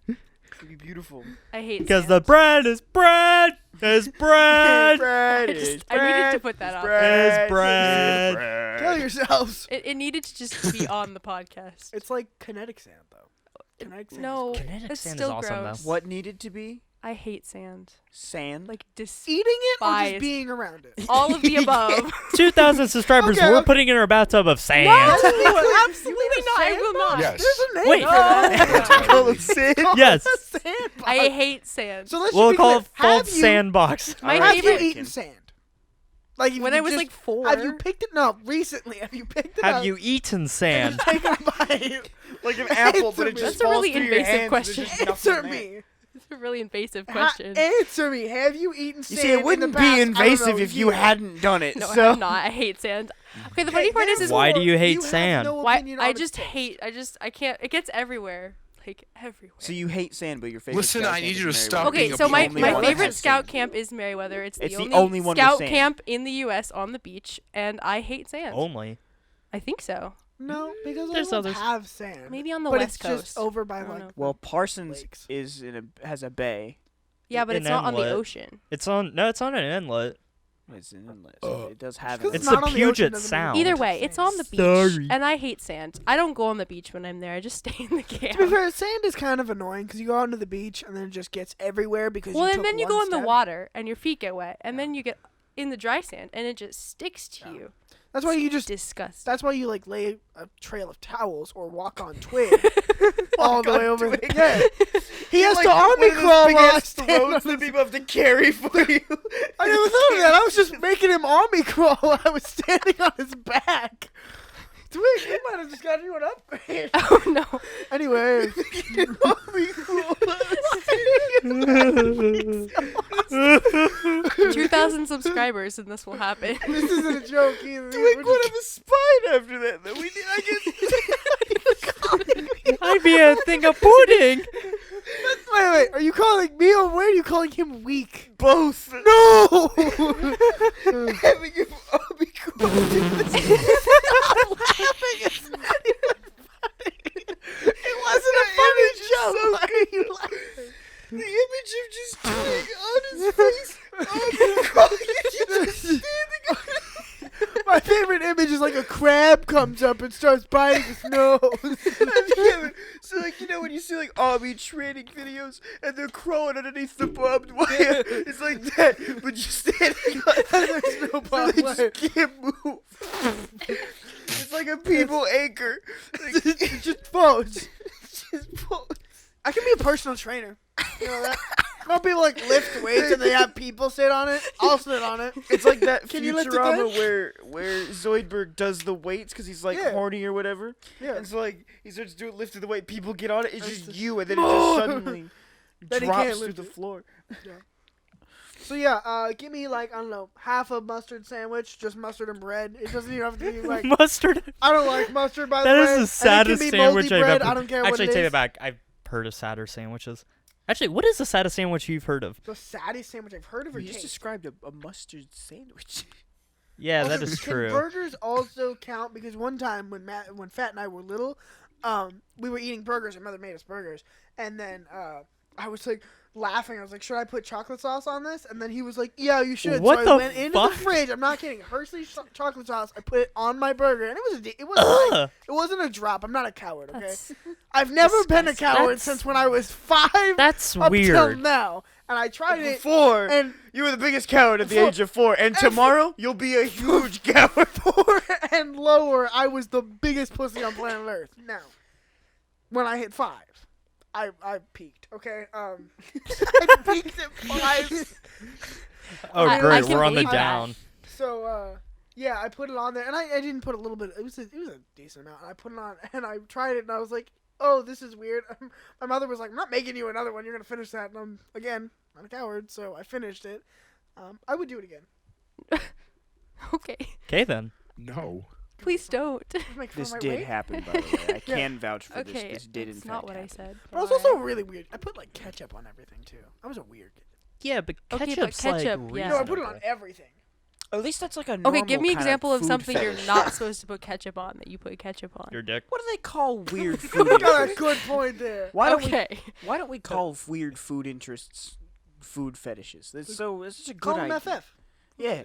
It'd be beautiful. I hate Because sand. the bread is bread. Is bread. bread I needed to put that out. Is bread. Kill yourselves. It needed to just be on the podcast. It's like kinetic sand, though. Kinetic sand. No, Kinetic it's sand is still awesome, gross. though. What needed to be? I hate sand. Sand? Like Eating it or Despise. just being around it? all of the above. 2,000 subscribers. Okay, We're okay. putting in our bathtub of sand. Absolutely You not. I mean a will not. Yes. There's a name Wait. for that. Call it sand? Yes. Sandbox. I hate sand. So let's We'll just be call clear. it Fault Have you- Sandbox. My Have you favorite. eaten sand? Like if When you I was just- like 4. Have you picked it? No, recently. Have you picked it up? Have you eaten sand? Taken a bite? Like an apple, but it Answer just me. That's a falls really through your invasive hands, question. there's just nothing Answer there. me. It's a really invasive question. Answer me. Have you eaten You sand? see, it in wouldn't the past, be I don't invasive know, if you year? hadn't done it. No, so I'm not. I hate sand. Okay, the Okay, funny part is Why do you hate have sand? no why opinion I on just its hate. I can't. It gets everywhere. Like everywhere. So you hate sand, but your favorite. Listen, scout I camp need is you to Meriwether. stop Okay, being a so my, only my one that favorite has scout sand. camp is Meriwether. It's It's the the only only one with scout sand. camp in the U.S. on the beach, and I hate sand. Only. I think so. No, because There's other others. ones have sand. Maybe on the but West it's Coast. just over by I don't like. know. Well, Parsons Lakes. is has a bay. Yeah, but An it's not on the inlet. ocean. It's on. No, it's on an inlet. It's an inlet, so it does have. Just 'cause an It's it's the not on the ocean Puget doesn't mean Sound. Either way, it's on the beach, Sorry. and I hate sand. I don't go on the beach when I'm there. I just stay in the To be camp. fair, sand is kind of annoying because you go out into the beach and then it just gets everywhere because Well, you and took then you one go in the step. water, and your feet get wet, and then you get in the dry sand, and it just sticks to you. That's why you just. Disgusting. That's why you like lay a trail of towels or walk on twig all the way over. twig. Yeah, he has Like to army one of those crawl big while I ass stand on throats that his- people have to carry for you. I never thought of that. I was just making him army crawl while I was standing on his back. Twig, you might have just got you an upgrade. Oh no. Anyway, 2,000 subscribers, and this will happen. this isn't a joke either. Twig We're would just- have a spine after that. Then we did. I guess. I'd be a thing of pudding. Wait, are you calling me or where are you calling him weak? Both. No! Having him army crawl. It wasn't a funny joke. Why are you laughing? The image of just Twig on his face, army crawling, and just standing on it. My favorite image is like a crab comes up and starts biting his nose. So like when you see like army training videos and they're crawling underneath the barbed wire, it's like that, but you're standing on it. There's no So barbed they wire. just can't move. It's like a people anchor. Like, Just pose. just pull. I can be a personal trainer. You know that? When people like lift weights and they have people sit on it, I'll sit on it. It's like that Can you lift it Futurama then? where Zoidberg does the weights because he's like Yeah. horny or whatever. Yeah. And so like he starts doing lifting the weight, people get on it, it's just you, and then it More. just suddenly Then he can't drops through lift the it. floor. So yeah, give me like I don't know, half a mustard sandwich, just mustard and bread. It doesn't even have to be like Mustard. I don't like mustard by That the is way. the And it saddest can be sandwich moldy I've bread. ever. I don't care Actually, what it take is. it back. I've heard of sadder sandwiches. Actually, what is the saddest sandwich you've heard of? The saddest sandwich I've heard of or You just taste. described a mustard sandwich. Yeah, that Also, is can true. burgers also count? Because one time when Fat and I were little, we were eating burgers. My mother made us burgers, and then I was like laughing. I was like, "Should I put chocolate sauce on this?" And then he was like, "Yeah, you should." What so the I went into fuck? the fridge. I'm not kidding. Hershey's chocolate sauce. I put it on my burger, and it wasn't a drop. I'm not a coward. Okay, That's, I've never been a disgusting. coward That's- since when I was 5 That's up till weird. now, and I tried it. Before And you were the biggest coward at the Before- age of 4, and tomorrow you'll be a huge coward. 4 and lower, I was the biggest pussy on planet Earth. Now, when I hit 5, I peaked. Okay, I peaked at 5. Oh, I great. can We're on the believe that. down. So yeah, I put it on there, and I didn't put a little bit. It was a decent amount. I put it on, and I tried it, and I was like, oh, this is weird. My mother was like, I'm not making you another one. You're gonna finish that, and I'm again not a coward, so I finished it. I would do it again. okay. Okay then. No. Please don't. Make fun This of my did weight. happen, by the way. I Yeah. can vouch for Okay, this. This did, in that's fact, not what I happen. said. But I was also really weird. I put like ketchup on everything too. I was a weird kid. Yeah, but Okay, but ketchup's ketchup, like yeah. No, I put it on reasonable. everything. At least that's like a normal Okay, give me an kind example of food something you're fetish. not supposed to put ketchup on that you put ketchup on. Your dick. What do they call weird food You got a interests? good point there. Why don't Okay. Why don't we call weird food interests food fetishes? That's such a good Call them idea. FF. Yeah.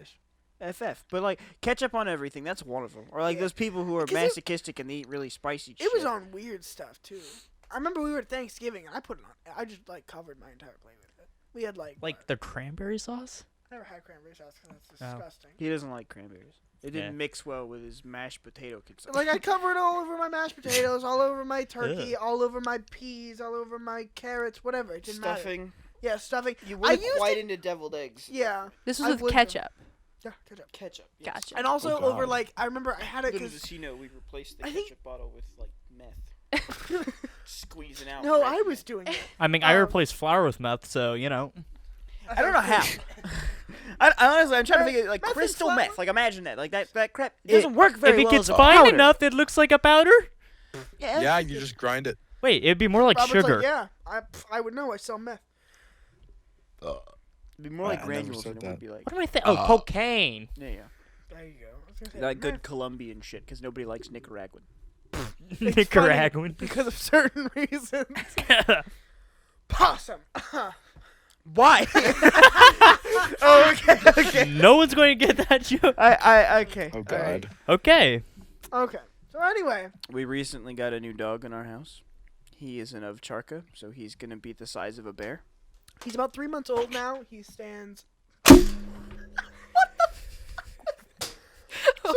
FF. But like ketchup on everything, that's one of them. Or like Yeah. those people who are 'Cause masochistic and they eat really spicy shit. It was on weird stuff too. I remember we were at Thanksgiving and I put it on. I just like covered my entire plate with it. We had like Like the cranberry sauce? I never had cranberry sauce because that's Oh. disgusting. He doesn't like cranberries. It didn't Yeah. mix well with his mashed potato consumption. Like I cover it all over my mashed potatoes, all over my turkey, all over my peas, all over my carrots, whatever. It didn't matter. Stuffing. Yeah, stuffing. You I went used quite it- into deviled eggs. Yeah. This I was with would- ketchup. Yeah, ketchup. Ketchup. Yes. Gotcha. And also Oh, over God. like I remember I had it Little because does he know, we replaced the I think- ketchup bottle with like meth. Squeezing out. no, right? I was doing it. I mean, I Um, replaced flour with meth, so, you know. I don't know how. I honestly, I'm trying to think of, like Meth and crystal flour? meth. Like imagine that. Like that crap. It doesn't work very If it well gets as a fine powder. enough, it looks like a powder? Yeah, you just grind it. Wait, it'd be more like Robert's sugar. Like, yeah, I would know. I sell meth. It'd be more like I never granules said than it would that. be like. What am I thinking? Oh, cocaine. Yeah, yeah. There you go. I was gonna say Like good meth. Colombian shit, because nobody likes Nicaraguan. It's Nicaraguan. because of certain reasons. Possum. Why? Oh, okay. No one's going to get that joke. Okay. Oh God. Okay. Okay. So anyway, We recently got a new dog in our house. He is an ovcharka, so he's gonna be the size of a bear. he's about 3 months old now. He stands.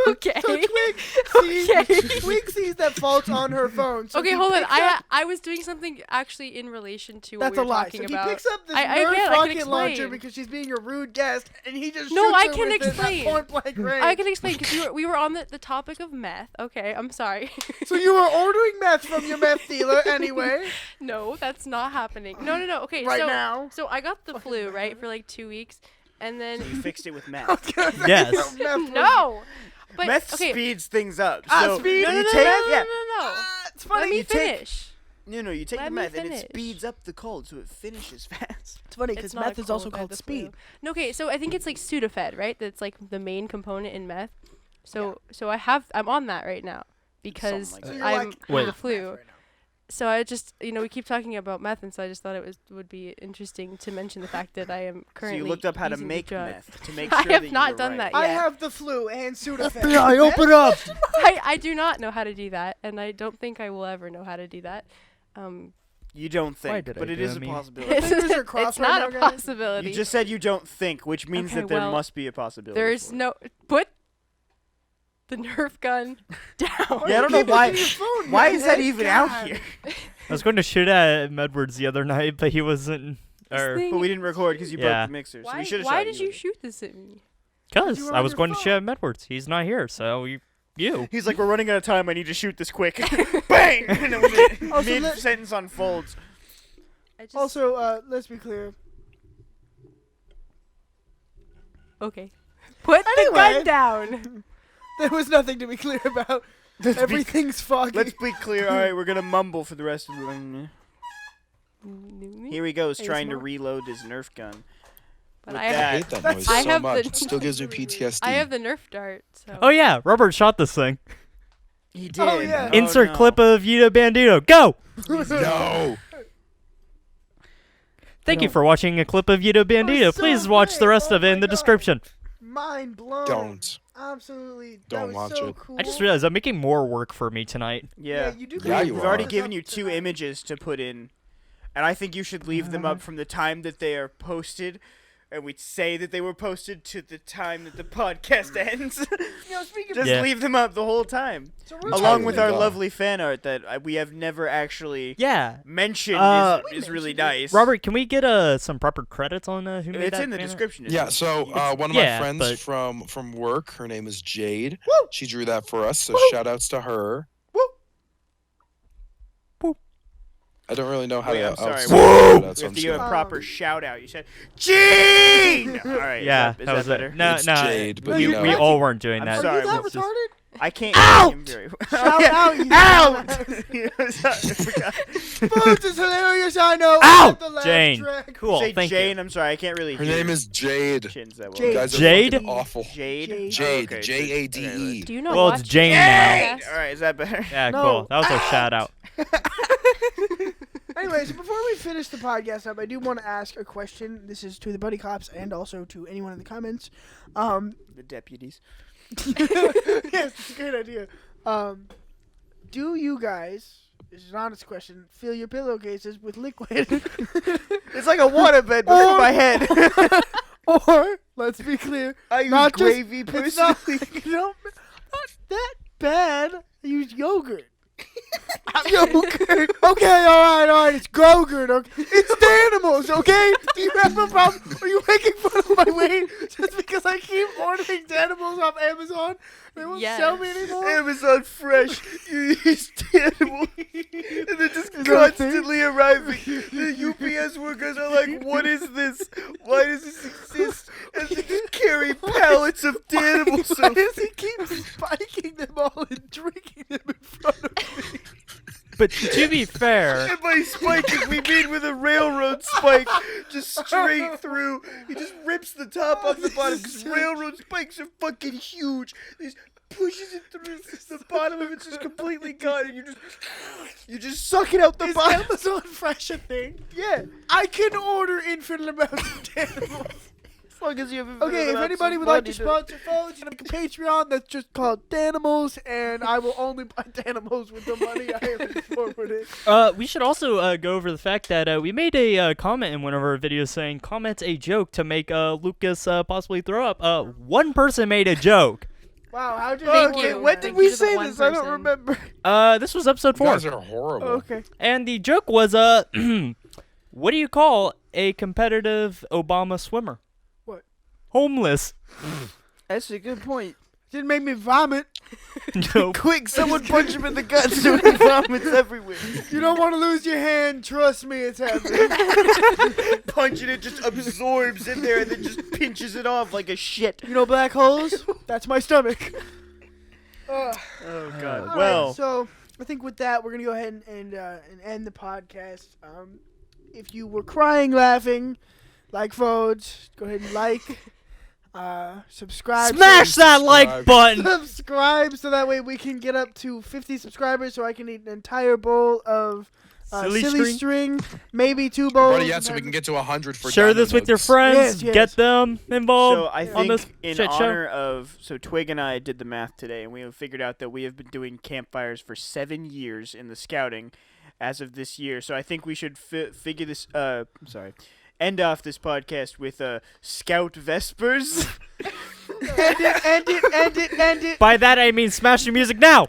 Okay. So Twig sees, Okay. Twig sees that fault's on her phone. So Okay, he hold on. picks up- I was doing something actually in relation to what That's we a were lie. talking So about. he picks up this I Nerf can rocket launcher explain. because she's being a rude guest, and he just No, shoots I her can with it at explain. point blank range. I can explain because we were on the topic of meth. Okay, I'm sorry. So you were ordering meth from your meth dealer anyway, No, that's not happening. No. Okay, right so now. so I got the flu right for like 2 weeks, and then You fixed it with meth. Yes. Meth was- no, but Meth okay. speeds things up. Ah, So speed? No, you no, take no. Ah, it's Let funny. me you take- finish. No, you take Let the me meth and it finish. speeds up the cold, so it finishes fast. It's funny It's because not meth is also cold, I had called the speed. flu. No, okay, so I think it's like Sudafed, right? That's like the main component in meth. So I'm on that right now because like So that. you're I'm like Wait. the half flu. meth right now. So I just we keep talking about meth, and so I just thought it would be interesting to mention the fact that I am So currently you looked up how to using the make drug. meth to make I sure have that you not were done right. that I yet. have the flu and Sudafed. FBI, open up! I do not know how to do that, and I don't think I will ever know how to do that. You don't Why think, did I but it do is that, a me? possibility. fingers are crossed It's right not now, a guys? possibility. You just said you don't think, which means Okay, that there well, must be a possibility. There's for it. no put the Nerf gun down. Yeah, I don't know Keep it why. to your phone, Why man. is that even out God. here? I was going to shoot at Edwards the other night, but he wasn't. This Or thing- But we didn't record because you Yeah. broke the mixer. So Why, we should have why shot did you. you shoot this at me? because You were I on was your going to shoot phone. at Edwards. He's not here, so you. He's like, we're running out of time. I need to shoot this quick. Bang! And then Also, mid let- sentence unfolds. I just, Also, let's be clear. okay. Put the Anyway. gun down. There was nothing to be clear about. Everything's foggy. Let's be clear. All right, we're gonna mumble for the rest of the. Here he goes, trying to ASMR. reload his Nerf gun. But With I I have, that- hate that That's- noise I so have much. the- It still gives me PTSD. I have the Nerf dart. So. Oh yeah, Robert shot this thing. He did. Oh, yeah. Insert no. clip of Vito Bandito. Go! No. Thank you for watching a clip of Vito Bandito. so Please watch the great. rest Oh of it in my the God. description. Mind blown. Don't. Absolutely. Don't that was watch so it. Cool. I just realized I'm making more work for me tonight. Yeah. you do. Yeah, gotta you We've put are. already this given up you 2 tonight. images to put in, and I think you should leave them up from the time that they are posted, and we'd say that they were posted to the time that the podcast ends. You know, speaking Just of, Yeah. leave them up the whole time, so we're along talking with Entirely our dumb. lovely fan art that we have never actually Yeah. mentioned. We Is really mentioned it. nice. Robert, can we get some proper credits on who made it's that in the banner? description. isn't Yeah, it? so one of yeah, my friends but- from work, her name is Jade. She drew that for us, so Woo. shout outs to her. Woo. Woo. I don't really know how Wait, to I'm sorry. outside Whoa! shout outs, We so have I'm to just give a gonna- proper shout out. You said Gene. All right. Yeah, Is that that was better? it. No, It's no. Jade, but we, you know. we all weren't doing I'm that. Are sorry, you that It's just- retarded? I can't Out! hear him very well. Shout out, you Out! dumbass. Sports is hilarious, I know. Ow! At the laugh Jane. track. Cool, Say thank Jane. you. I'm sorry, I can't really. Her hear name is Jade. Chins that well. Jade. You guys are Jade? fucking awful. Jade. Jade. Okay, Jade. Do you not Well, watch it's Jane the now. podcast? All right, is that better? Yeah, No. cool. That was a shout out. Anyways, before we finish the podcast up, I do want to ask a question. This is to the buddy cops and also to anyone in the comments. The deputies. Yes, it's a great idea. Do you guys, this is an honest question, fill your pillowcases with liquid? It's like a waterbed but for my head. Or, let's be clear, I use not just- gravy it's personally. not, not that bad. I use yogurt. Yogurt. Okay, all right. It's Gogurt. Okay? It's Danimals, okay? Do you have a problem? Are you making fun of my weight just because I keep ordering Danimals off Amazon? They won't sell me anymore. Amazon Fresh, you use Danimals, and they're just Is that a thing? constantly arriving. The UPS workers are like, what is this? Why does this exist? And they just carry pallets of Danimal Why soap. does he keep spiking them all and drinking them in front of me? But to be fair, And by spiking, we mean with a railroad spike, just straight through. He just rips the top off the bottom, because railroad spikes are fucking huge. He just pushes it through, the bottom of it's just completely gone, and you just suck it out the Is bottom. Amazon Fresh a thing? Yeah, I can order infinite amounts of Danimals. as long as you have. Okay, if anybody would like to sponsor phones, you know, make a Patreon that's just called Danimals, and I will only buy Danimals with the money I have forwarded. we should also go over the fact that we made a comment in one of our videos saying, comment a joke to make Lucas possibly throw up. One person made a joke. Wow, how did Thank you? you. When did Thank we you to the say one this? I don't person. remember. This was episode You 4. guys are horrible. Okay. And the joke was, what do you call a competitive Obama swimmer? What? Homeless. That's a good point. Didn't make me vomit. Nope. Quick, someone punch him in the gut so he vomits everywhere. You don't want to lose your hand. Trust me, it's happening. Punching it just absorbs in there and then just pinches it off like a shit. You know black holes? That's my stomach. Oh All god. right, Well, so I think with that, we're gonna go ahead and end the podcast. If you were crying, laughing, like Fodes, go ahead and like, subscribe. Smash that like button! Subscribe so that way we can get up to 50 subscribers, so I can eat an entire bowl of silly string, maybe 2 bowls. Buddy, yeah, so we can get to 100 for Share Dino this with your Nugs. friends. Yes. Get them involved. so I on this think in shit show. honor of Twig and I did the math today, and we have figured out that we have been doing campfires for 7 years in the scouting, as of this year. So I think we should figure this. End off this podcast with Scout Vespers. End it. By that I mean smash your music now!